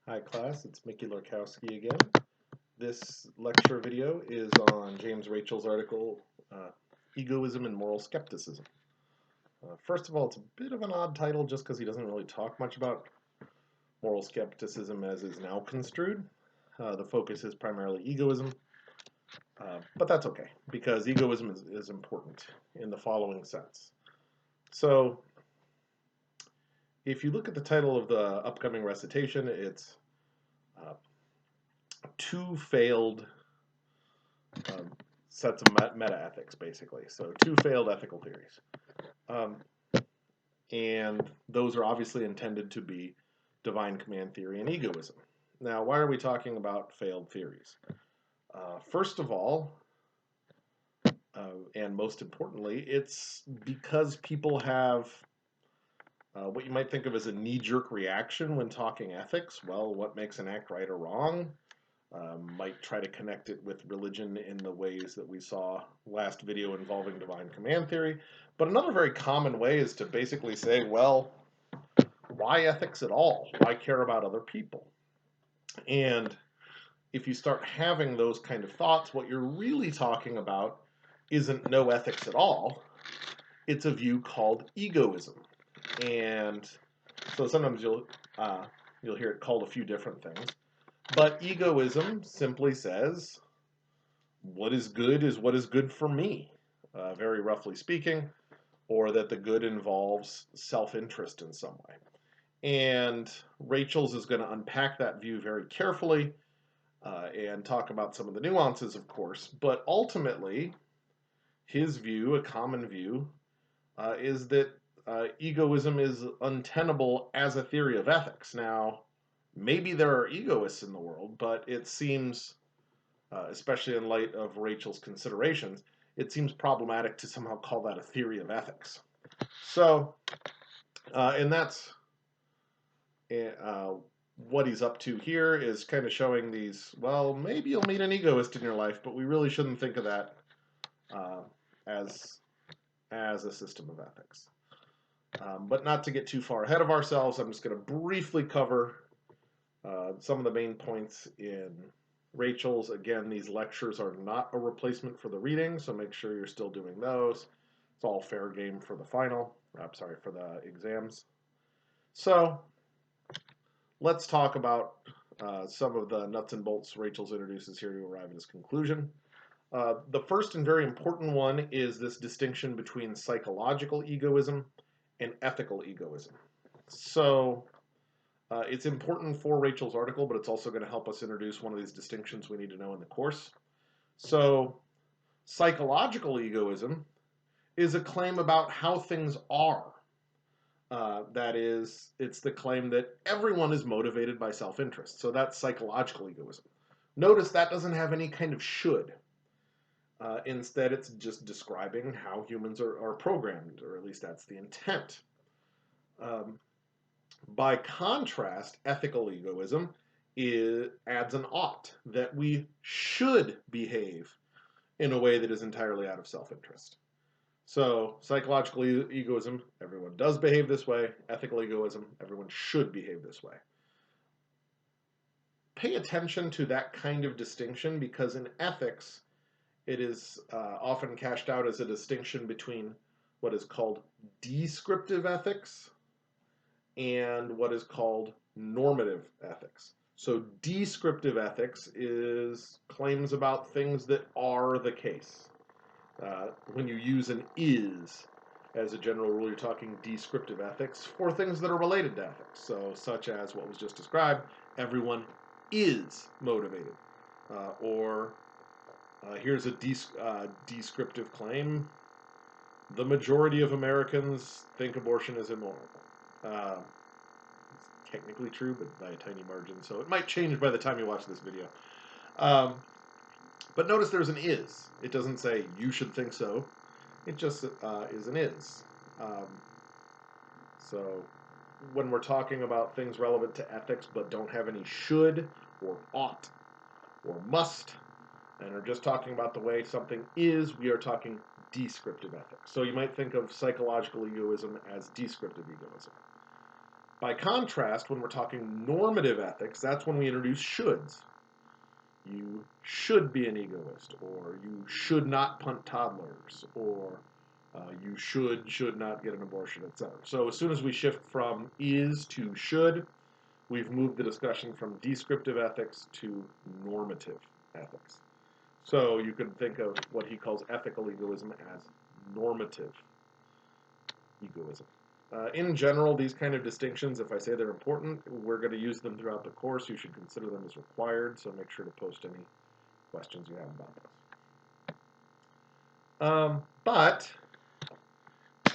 Hi class, it's Mickey Lorkowski again. This lecture video is on James Rachel's article, Egoism and Moral Skepticism. First of all, it's a bit of an odd title just because he doesn't really talk much about moral skepticism as is now construed. The focus is primarily egoism, but that's okay because egoism is important in the following sense. So, if you look at the title of the upcoming recitation, it's two failed sets of meta-ethics, basically. So two failed ethical theories. And those are obviously intended to be divine command theory and egoism. Now, why are we talking about failed theories? First of all, and most importantly, it's because people have what you might think of as a knee-jerk reaction when talking ethics. Well, what makes an act right or wrong? Might try to connect it with religion in the ways that we saw last video involving divine command theory. But another very common way is to basically say, well, why ethics at all? Why care about other people? And if you start having those kind of thoughts, what you're really talking about isn't no ethics at all. It's a view called egoism. And so sometimes you'll hear it called a few different things. But egoism simply says, what is what is good for me, very roughly speaking, or that the good involves self-interest in some way. And Rachel's is going to unpack that view very carefully and talk about some of the nuances, of course. But ultimately, his view, a common view, is that egoism is untenable as a theory of ethics. Now, maybe there are egoists in the world, but it seems, especially in light of Rachel's considerations, it seems problematic to somehow call that a theory of ethics. So, and that's what he's up to here is kind of showing these, well, maybe you'll meet an egoist in your life, but we really shouldn't think of that as a system of ethics. But not to get too far ahead of ourselves, I'm just going to briefly cover some of the main points in Rachel's. Again, these lectures are not a replacement for the reading, so make sure you're still doing those. It's all fair game for the final. I'm sorry, for the exams. So let's talk about some of the nuts and bolts Rachel's introduces here to arrive at his conclusion. The first and very important one is this distinction between psychological egoism and ethical egoism. So it's important for Rachel's article, but it's also going to help us introduce one of these distinctions we need to know in the course. So psychological egoism is a claim about how things are. That is, it's the claim that everyone is motivated by self-interest. So that's psychological egoism. Notice that doesn't have any kind of should. Instead, it's just describing how humans are programmed, or at least that's the intent. By contrast, ethical egoism adds an ought, that we should behave in a way that is entirely out of self-interest. So, psychological egoism, everyone does behave this way. Ethical egoism, everyone should behave this way. Pay attention to that kind of distinction because in ethics, it is often cashed out as a distinction between what is called descriptive ethics and what is called normative ethics. So descriptive ethics is claims about things that are the case. When you use an is as a general rule, you're talking descriptive ethics for things that are related to ethics. So such as what was just described, everyone is motivated. Here's a descriptive claim. The majority of Americans think abortion is immoral. It's technically true, but by a tiny margin, so it might change by the time you watch this video. But notice there's an is. It doesn't say you should think so. It just is an is. So when we're talking about things relevant to ethics but don't have any should or ought or must, and are just talking about the way something is, we are talking descriptive ethics. So you might think of psychological egoism as descriptive egoism. By contrast, when we're talking normative ethics, that's when we introduce shoulds. You should be an egoist, or you should not punt toddlers, or you should not get an abortion, etc. So as soon as we shift from is to should, we've moved the discussion from descriptive ethics to normative ethics. So you could think of what he calls ethical egoism as normative egoism. In general, these kind of distinctions, if I say they're important, we're going to use them throughout the course. You should consider them as required, so make sure to post any questions you have about this. But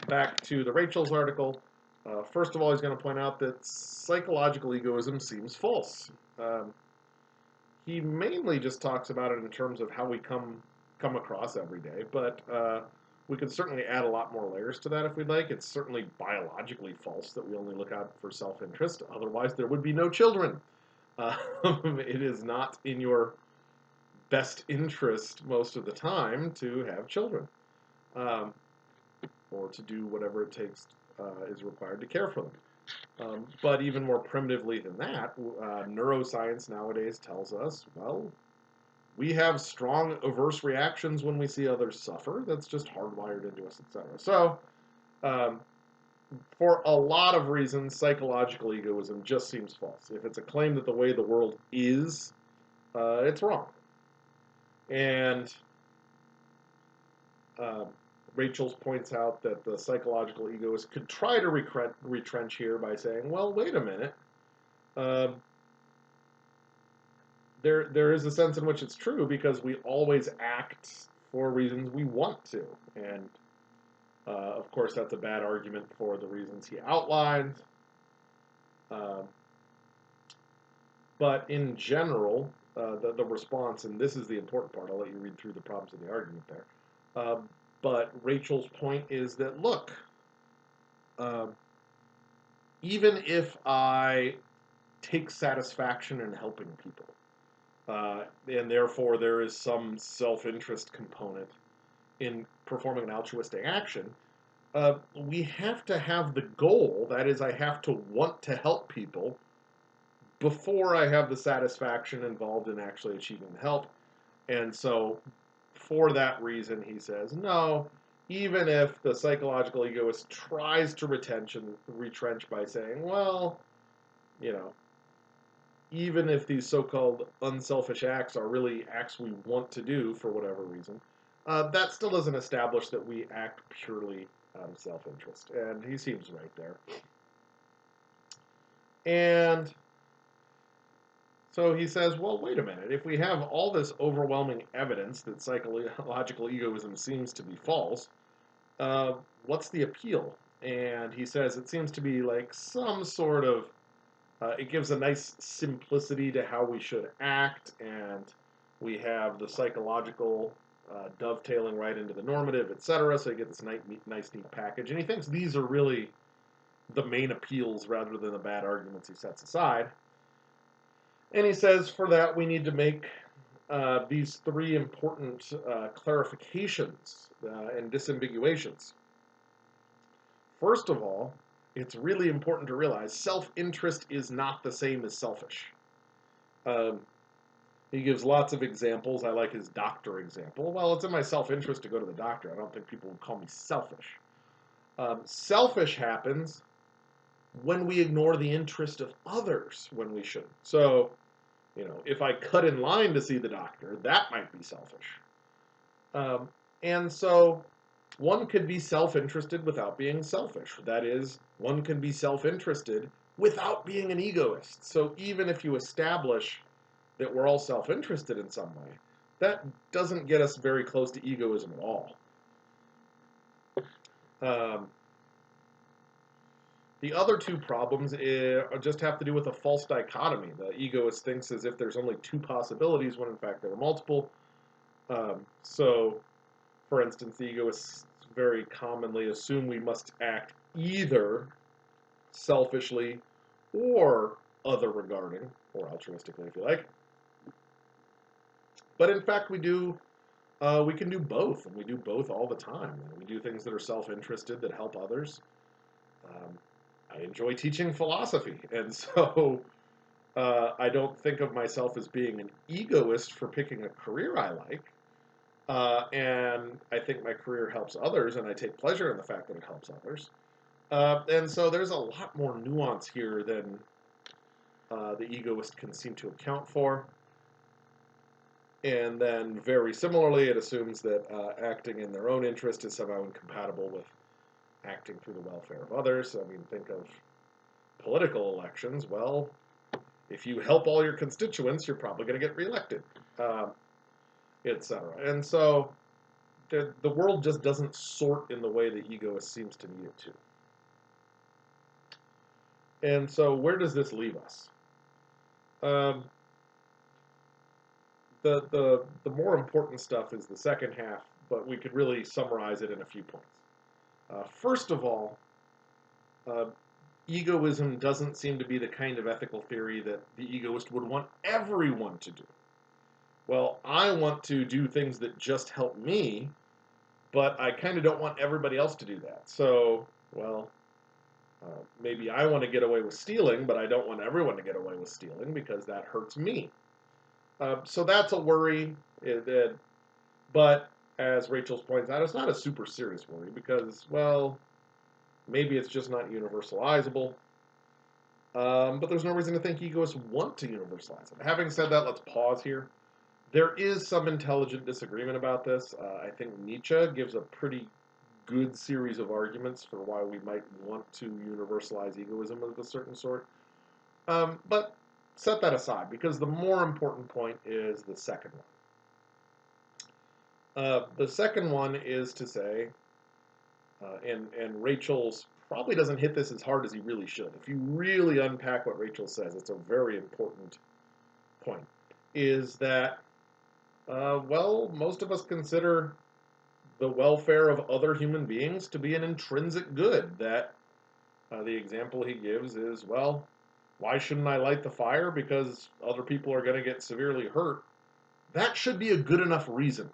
back to the Rachel's article. First of all, he's going to point out that psychological egoism seems false. He mainly just talks about it in terms of how we come across every day, but we could certainly add a lot more layers to that if we'd like. It's certainly biologically false that we only look out for self-interest. Otherwise, there would be no children. It is not in your best interest most of the time to have children, or to do whatever it takes is required to care for them. But even more primitively than that, neuroscience nowadays tells us, well, we have strong averse reactions when we see others suffer. That's just hardwired into us, etc. So, for a lot of reasons, psychological egoism just seems false. If it's a claim that the way the world is, it's wrong. And Rachel's points out that the psychological egoist could try to retrench here by saying, well, wait a minute. There is a sense in which it's true because we always act for reasons we want to. And, of course, that's a bad argument for the reasons he outlined. But in general, the response, and this is the important part, I'll let you read through the problems of the argument there. But Rachel's point is that, look, even if I take satisfaction in helping people, and therefore there is some self-interest component in performing an altruistic action, we have to have the goal, that is, I have to want to help people before I have the satisfaction involved in actually achieving the help. And so for that reason, he says, no, even if the psychological egoist tries to retrench by saying, well, even if these so-called unselfish acts are really acts we want to do for whatever reason, that still doesn't establish that we act purely out of self-interest. And he seems right there. And so he says, well, wait a minute. If we have all this overwhelming evidence that psychological egoism seems to be false, what's the appeal? And he says it seems to be like some sort of, it gives a nice simplicity to how we should act, and we have the psychological dovetailing right into the normative, etc. So you get this nice, neat package. And he thinks these are really the main appeals rather than the bad arguments he sets aside. And he says for that we need to make these three important clarifications and disambiguations. First of all, it's really important to realize self-interest is not the same as selfish. He gives lots of examples. I like his doctor example. Well, it's in my self-interest to go to the doctor. I don't think people would call me selfish. Selfish happens when we ignore the interest of others when we shouldn't. So, if I cut in line to see the doctor, that might be selfish. And so one could be self-interested without being selfish. That is, one can be self-interested without being an egoist. So even if you establish that we're all self-interested in some way, that doesn't get us very close to egoism at all. The other two problems just have to do with a false dichotomy. The egoist thinks as if there's only two possibilities when in fact there are multiple. So, for instance, the egoists very commonly assume we must act either selfishly or other-regarding, or altruistically if you like. But in fact we can do both, and we do both all the time. We do things that are self-interested that help others. I enjoy teaching philosophy, and so I don't think of myself as being an egoist for picking a career I like. And I think my career helps others, and I take pleasure in the fact that it helps others. And so there's a lot more nuance here than the egoist can seem to account for. And then, very similarly, it assumes that acting in their own interest is somehow incompatible with acting for the welfare of others. I mean, think of political elections. Well, if you help all your constituents, you're probably going to get reelected, etc. And so the world just doesn't sort in the way the egoist seems to need it to. And so, where does this leave us? Um, the more important stuff is the second half, but we could really summarize it in a few points. First of all, uh, egoism doesn't seem to be the kind of ethical theory that the egoist would want everyone to do. Well, I want to do things that just help me, but I kind of don't want everybody else to do that. So, well, maybe I want to get away with stealing, but I don't want everyone to get away with stealing because that hurts me. So that's a worry. But as Rachel's points out, it's not a super serious worry because, well, maybe it's just not universalizable. But there's no reason to think egoists want to universalize it. Having said that, let's pause here. There is some intelligent disagreement about this. I think Nietzsche gives a pretty good series of arguments for why we might want to universalize egoism of a certain sort. But set that aside, because the more important point is the second one. The second one is to say, and Rachel's probably doesn't hit this as hard as he really should. If you really unpack what Rachel says, it's a very important point, is that, well, most of us consider the welfare of other human beings to be an intrinsic good. That the example he gives is, well, why shouldn't I light the fire? Because other people are going to get severely hurt. That should be a good enough reason.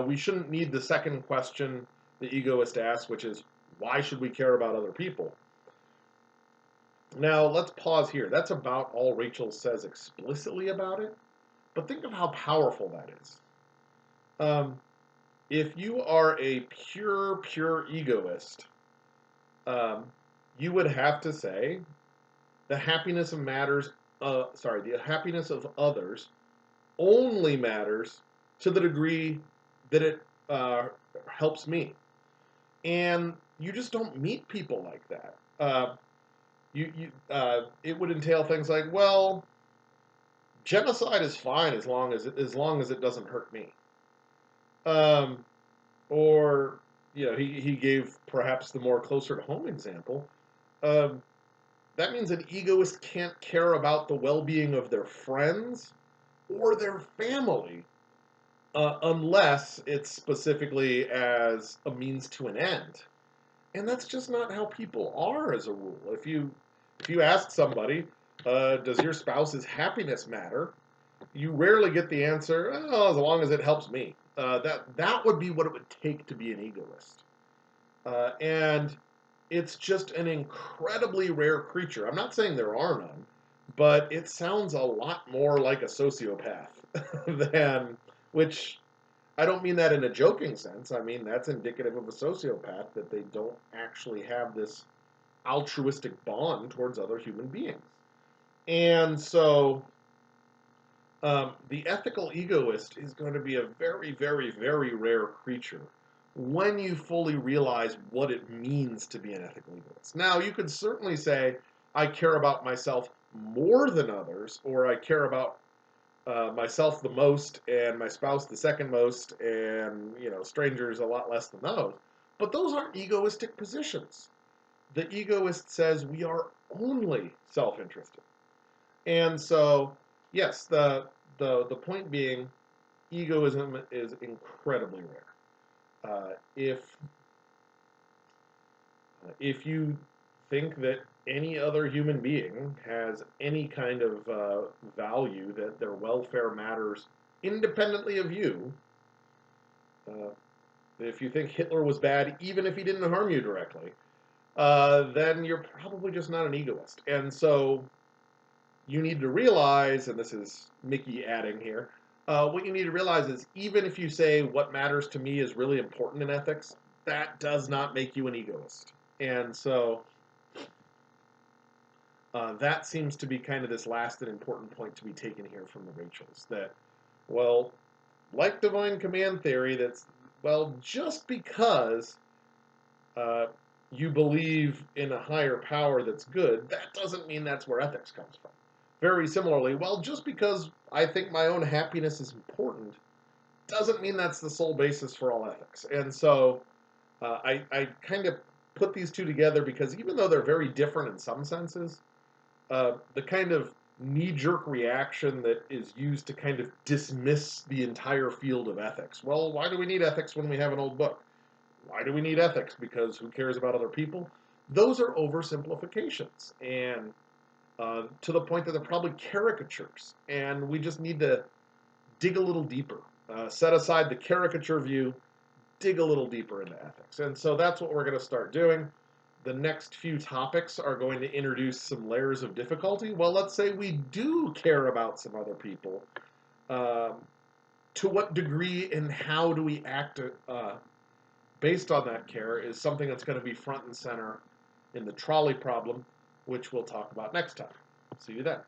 We shouldn't need the second question the egoist asks, which is, why should we care about other people? Now, let's pause here. That's about all Rachel says explicitly about it, but think of how powerful that is. If you are a pure egoist, you would have to say the happiness of the happiness of others only matters to the degree that it helps me. And you just don't meet people like that. It would entail things like, well, genocide is fine as long as it doesn't hurt me. Um, or he gave perhaps the more closer to home example. Um, that means an egoist can't care about the well-being of their friends or their family unless it's specifically as a means to an end. And that's just not how people are as a rule. If you ask somebody, does your spouse's happiness matter? You rarely get the answer, oh, as long as it helps me. That would be what it would take to be an egoist. And it's just an incredibly rare creature. I'm not saying there are none, but it sounds a lot more like a sociopath than, which I don't mean that in a joking sense. I mean that's indicative of a sociopath, that they don't actually have this altruistic bond towards other human beings. And so the ethical egoist is going to be a very, very, very rare creature when you fully realize what it means to be an ethical egoist. Now, you could certainly say, I care about myself more than others, or I care about myself the most, and my spouse the second most, and strangers a lot less than those. But those aren't egoistic positions. The egoist says we are only self-interested. And so, yes, the point being, egoism is incredibly rare. If you think that any other human being has any kind of value, that their welfare matters independently of you, if you think Hitler was bad, even if he didn't harm you directly, then you're probably just not an egoist. And so you need to realize, and this is Mickey adding here, what you need to realize is even if you say what matters to me is really important in ethics, that does not make you an egoist. And so that seems to be kind of this last and important point to be taken here from the Rachels. That, well, like divine command theory, that's, well, just because uh, you believe in a higher power that's good, that doesn't mean that's where ethics comes from. Very similarly, well, just because I think my own happiness is important doesn't mean that's the sole basis for all ethics. And so I kind of put these two together because even though they're very different in some senses, the kind of knee jerk reaction that is used to kind of dismiss the entire field of ethics. Well, why do we need ethics when we have an old book? Why do we need ethics? Because who cares about other people? Those are oversimplifications, and to the point that they're probably caricatures. And we just need to dig a little deeper, set aside the caricature view, dig a little deeper into ethics. And so that's what we're going to start doing. The next few topics are going to introduce some layers of difficulty. Well, let's say we do care about some other people. Um, to what degree and how do we act based on that care is something that's going to be front and center in the trolley problem, which we'll talk about next time. See you then.